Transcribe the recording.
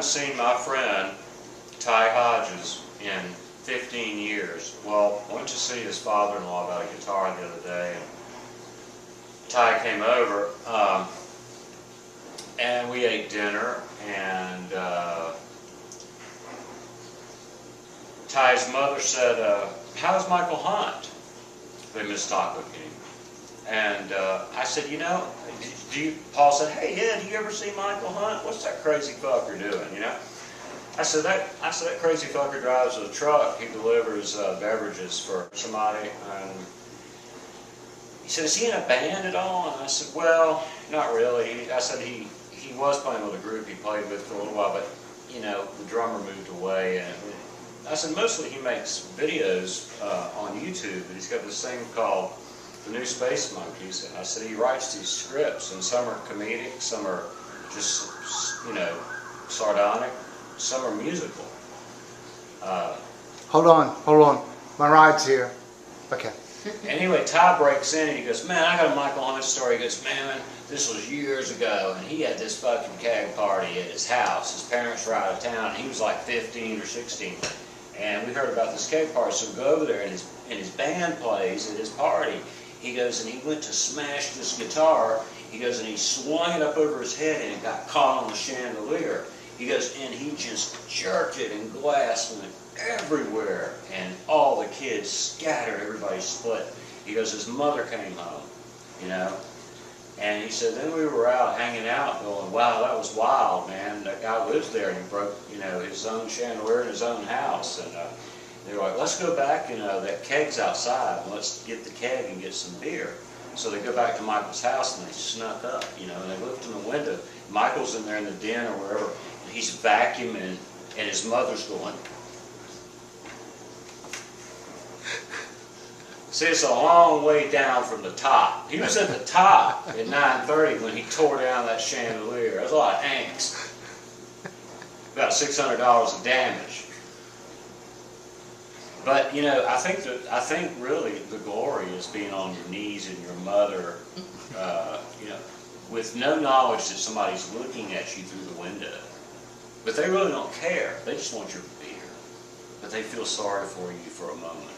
haven't seen my friend Ty Hodges in 15 years. Well, I went to see his father-in-law about a guitar the other day, and Ty came over, and we ate dinner, and Ty's mother said, how's Michael Hunt? They missed Taco King. And I said, you know, Paul said, hey, yeah, do you ever see Michael Hunt? What's that crazy fucker doing, you know? I said, that crazy fucker drives a truck. He delivers beverages for somebody. And he said, is he in a band at all? And I said, well, not really. I said, he was playing with a group he played with for a little while, but, you know, the drummer moved away. And I said, mostly he makes videos on YouTube. He's got this thing called The New Space Monkeys. And I said, he writes these scripts, and some are comedic, some are just, you know, sardonic, some are musical. Hold on. My ride's here. Okay. Anyway, Ty breaks in and he goes, man, I got a Michael Hunt story. He goes, man, this was years ago, and he had this fucking keg party at his house. His parents were out of town. He was like 15 or 16. And we heard about this keg party, so we go over there, and his band plays at his party. He goes, and he went to smash this guitar. He goes, and he swung it up over his head, and it got caught on the chandelier. He goes, and he just jerked it, and glass went everywhere, and all the kids scattered, everybody split. He goes, his mother came home, you know, and he said, then we were out hanging out going, wow, that was wild, man. That guy lives there, and he broke, you know, his own chandelier in his own house. And they were like, let's go back, you know, that keg's outside, and let's get the keg and get some beer. So they go back to Michael's house, and they snuck up, you know, and they looked in the window. Michael's in there in the den or wherever, and he's vacuuming, and his mother's going. See, it's a long way down from the top. He was at the top at 9:30 when he tore down that chandelier. That was a lot of angst. About $600 of damage. But you know, I think really the glory is being on your knees and your mother, you know, with no knowledge that somebody's looking at you through the window. But they really don't care. They just want your beer. But they feel sorry for you for a moment.